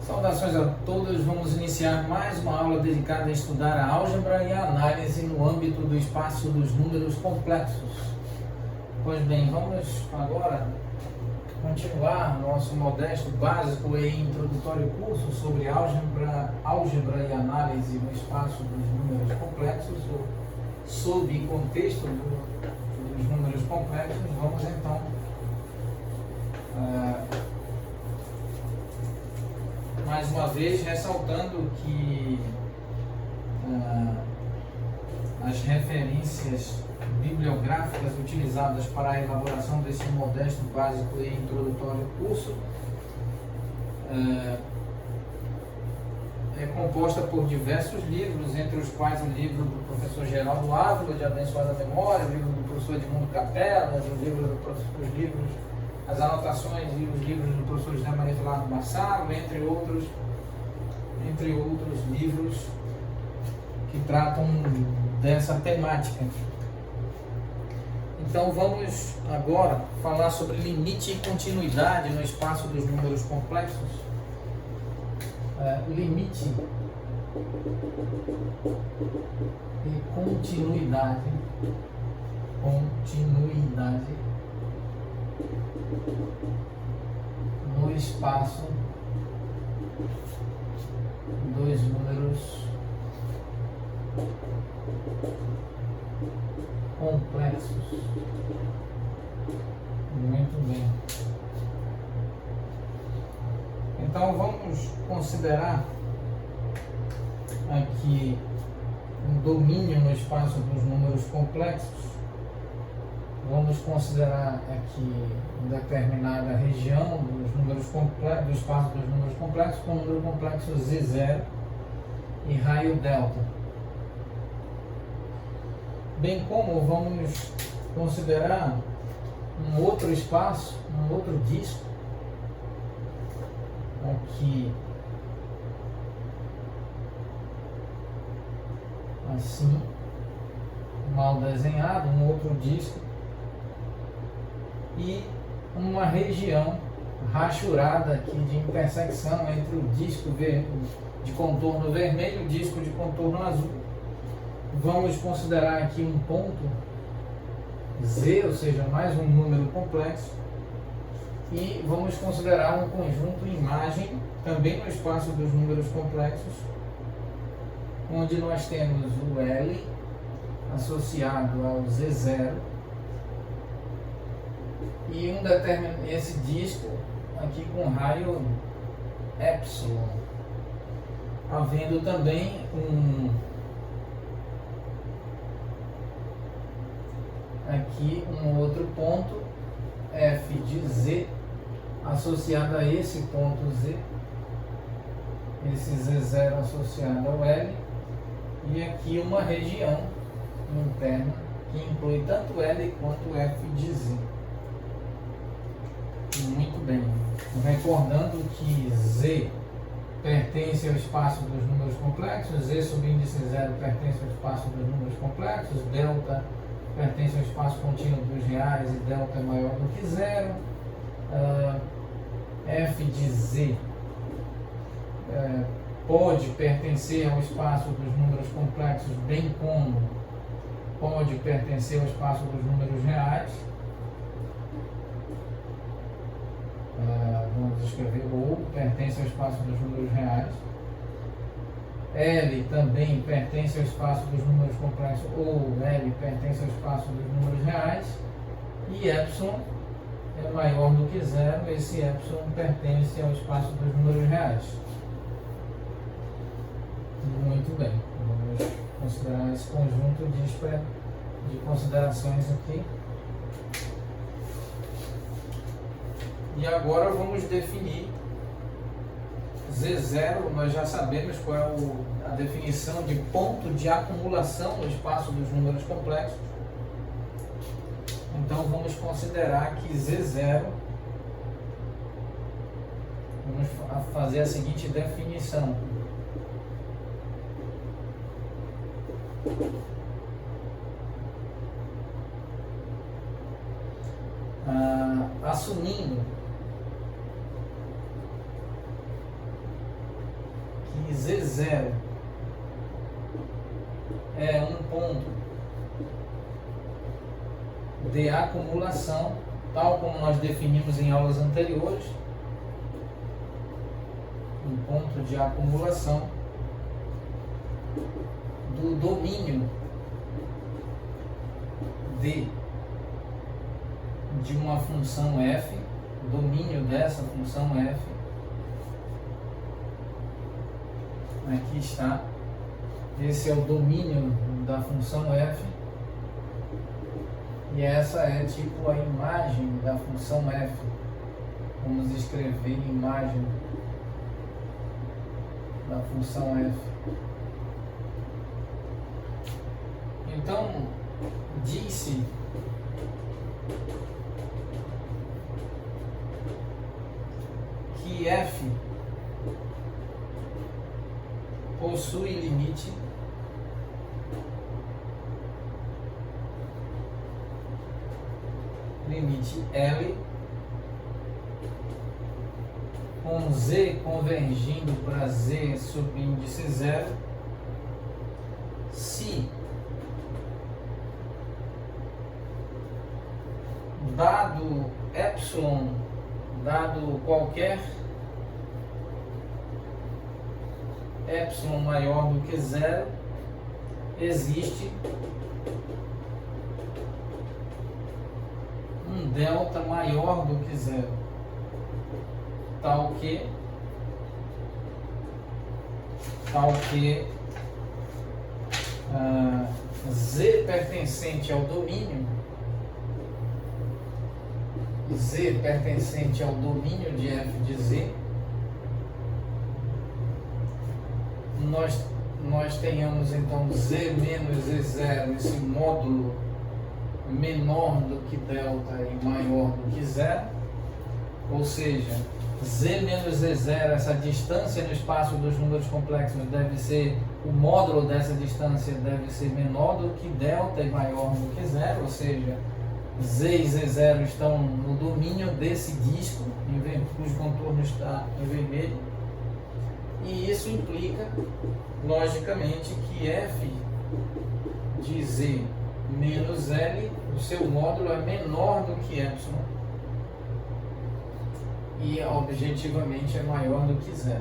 Saudações a todos, vamos iniciar mais uma aula dedicada a estudar a álgebra e a análise no âmbito do espaço dos números complexos. Pois bem, vamos agora continuar nosso modesto, básico e introdutório curso sobre álgebra e análise no espaço dos números complexos, ou sob contexto dos números complexos. Vamos então mais uma vez ressaltando que as referências bibliográficas utilizadas para a elaboração desse modesto, básico e introdutório curso é composta por diversos livros, entre os quais o livro do professor Geraldo Ávila, de abençoada memória, o livro do professor Edmundo Capela, os livros, as anotações e os livros do professor José Maria Eduardo Massaro, entre outros livros que tratam dessa temática. Então vamos agora falar sobre limite e continuidade no espaço dos números complexos. Limite e continuidade no espaço dos números complexos. Muito bem. Então vamos considerar aqui um domínio no espaço dos números complexos. Vamos considerar aqui uma determinada região dos números complexos, do espaço dos números complexos, com o número complexo Z0 e raio delta. Bem como vamos considerar um outro espaço, um outro disco, aqui assim, mal desenhado, um outro disco, e uma região rachurada aqui de intersecção entre o disco de contorno vermelho e o disco de contorno azul. Vamos considerar aqui um ponto Z, ou seja, mais um número complexo, e vamos considerar um conjunto imagem também no espaço dos números complexos, onde nós temos o L associado ao Z0 e esse disco aqui com raio epsilon, havendo também aqui um outro ponto F de Z associado a esse ponto Z, esse Z0 associado ao L, e aqui uma região interna que inclui tanto L quanto F de Z. Muito bem, recordando que Z pertence ao espaço dos números complexos, Z subíndice 0 pertence ao espaço dos números complexos, delta pertence ao espaço contínuo dos reais e delta é maior do que 0. F de Z pode pertencer ao espaço dos números complexos, bem como pode pertencer ao espaço dos números reais. Vamos escrever ou pertence ao espaço dos números reais. L também pertence ao espaço dos números complexos, ou L pertence ao espaço dos números reais. E epsilon é maior do que 0, esse epsilon pertence ao espaço dos números reais. Muito bem, vamos considerar esse conjunto de considerações aqui. E agora vamos definir Z0, nós já sabemos qual é a definição de ponto de acumulação no espaço dos números complexos. Então vamos considerar que Z0, vamos fazer a seguinte definição. assumindo e Z0 é um ponto de acumulação, tal como nós definimos em aulas anteriores, um ponto de acumulação do domínio de uma função f, domínio dessa função f, aqui está, esse é o domínio da função f, e essa é tipo a imagem da função f. Vamos escrever imagem da função f. Então, disse que f possui limite L com z convergindo para z subíndice 0 se dado epsilon, dado qualquer epsilon maior do que 0, existe um delta maior do que 0, tal que z pertencente ao domínio, z pertencente ao domínio de f de z, nós tenhamos então z menos z0, esse módulo menor do que delta e maior do que 0, ou seja, z menos z0, essa distância no espaço dos números complexos deve ser, o módulo dessa distância deve ser menor do que delta e maior do que 0, ou seja, z e z0 estão no domínio desse disco, cujo contorno está em vermelho, e isso implica, logicamente, que f de z menos L, o seu módulo é menor do que epsilon e objetivamente é maior do que 0.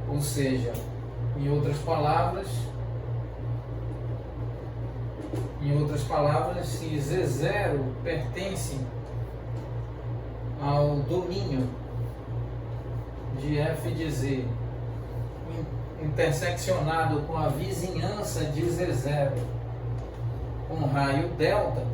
Ou seja, em outras palavras, se Z0 pertence ao domínio de f de z interseccionado com a vizinhança de Z0 com raio delta,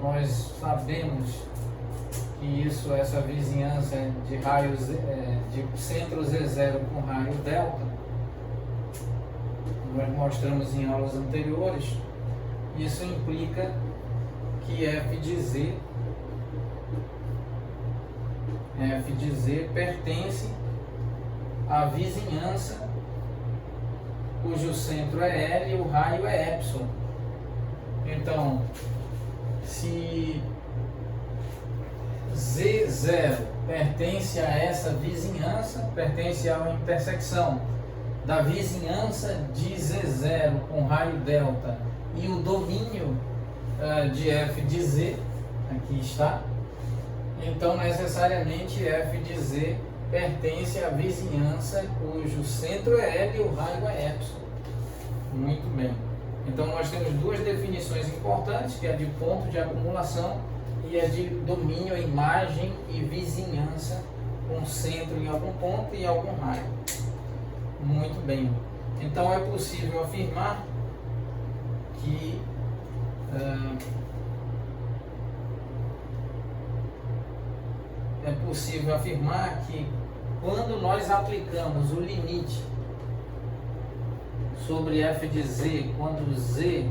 nós sabemos que essa vizinhança de raios de centro Z0 com raio delta, nós mostramos em aulas anteriores. Isso implica que f de z pertence à vizinhança cujo centro é L e o raio é epsilon. Então, se Z0 pertence a essa vizinhança, pertence a uma intersecção da vizinhança de Z0 com raio delta e o domínio de f de z, aqui está, então necessariamente f de z pertence à vizinhança cujo centro é L e o raio é epsilon. Muito bem. Então nós temos duas definições importantes, que é a de ponto de acumulação e a de domínio, imagem e vizinhança com centro em algum ponto e algum raio. Muito bem. Então é possível afirmar que quando nós aplicamos o limite sobre f de z, quando z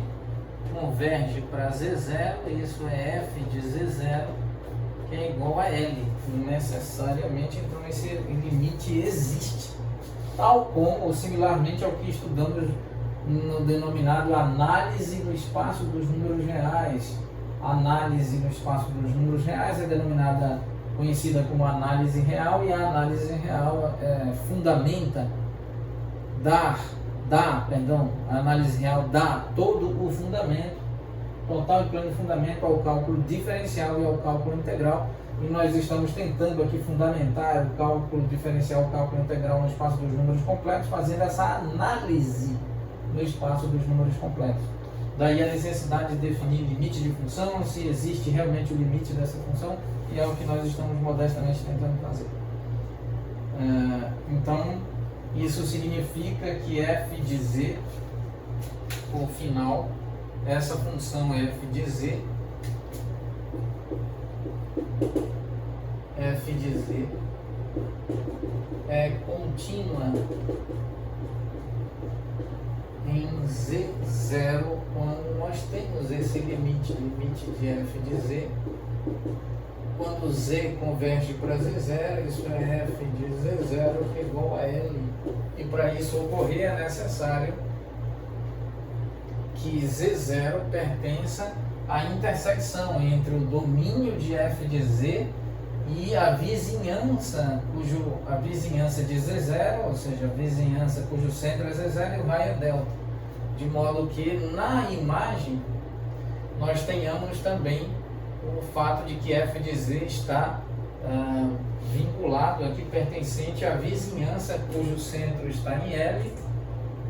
converge para z0, isso é f de z0, que é igual a L. Necessariamente, então, esse limite existe, tal como, ou similarmente ao que estudamos no denominado análise no espaço dos números reais. A análise no espaço dos números reais é denominada conhecida como análise real, e a análise real fundamenta, a análise real dá todo o fundamento, total e pleno fundamento ao cálculo diferencial e ao cálculo integral, e nós estamos tentando aqui fundamentar o cálculo diferencial, o cálculo integral no espaço dos números complexos, fazendo essa análise no espaço dos números complexos. Daí a necessidade de definir limite de função, se existe realmente o limite dessa função, e é o que nós estamos modestamente tentando fazer. Então, isso significa que f de z, por final, essa função f de z é contínua em z0 quando nós temos esse limite de f de z. Quando z converge para z0, isso é f de z0 igual a L. E para isso ocorrer é necessário que z0 pertença à intersecção entre o domínio de f de z e a vizinhança de z0, ou seja, a vizinhança cujo centro é z0 e o raio é delta. De modo que na imagem nós tenhamos também o fato de que f de z está vinculado aqui, pertencente à vizinhança cujo centro está em L,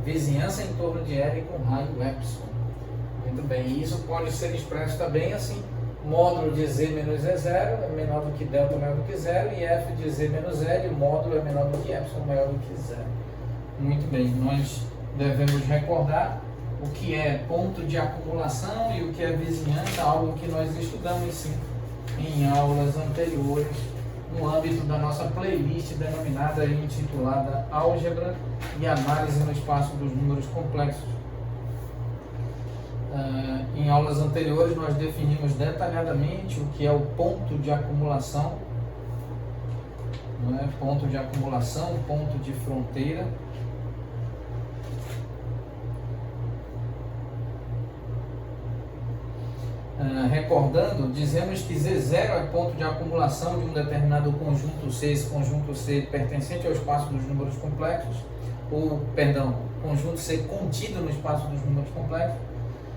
vizinhança em torno de L com raio epsilon. Muito bem, e isso pode ser expresso também assim: módulo de z menos z0 é menor do que delta maior do que zero, e f de z menos L, o módulo é menor do que epsilon maior do que zero. Muito bem, nós devemos recordar o que é ponto de acumulação e o que é vizinhança, algo que nós estudamos sim em aulas anteriores, no âmbito da nossa playlist denominada e intitulada Álgebra e Análise no Espaço dos Números Complexos. Em aulas anteriores nós definimos detalhadamente o que é o ponto de acumulação, não é? Ponto de acumulação, ponto de fronteira. Recordando, dizemos que Z0 é ponto de acumulação de um determinado conjunto C, esse conjunto C pertencente ao espaço dos números complexos, conjunto C contido no espaço dos números complexos,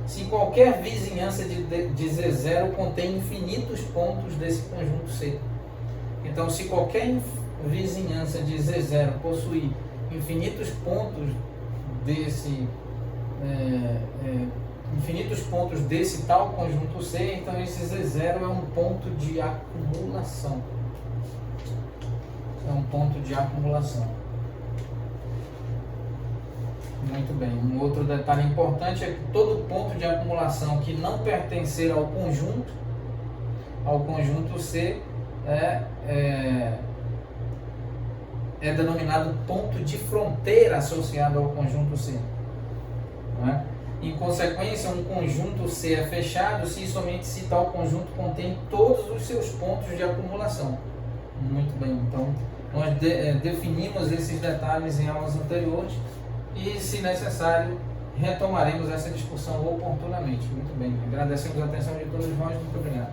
se qualquer vizinhança de Z0 contém infinitos pontos desse conjunto C. Então, se qualquer vizinhança de Z0 possuir infinitos pontos desse tal conjunto C, então esse Z0 é um ponto de acumulação. É um ponto de acumulação. Muito bem. Um outro detalhe importante é que todo ponto de acumulação que não pertencer ao conjunto C é denominado ponto de fronteira associado ao conjunto C. Não é? Em consequência, um conjunto C é fechado se somente se tal conjunto contém todos os seus pontos de acumulação. Muito bem, então nós definimos esses detalhes em aulas anteriores e, se necessário, retomaremos essa discussão oportunamente. Muito bem, agradecemos a atenção de todos nós, muito obrigado.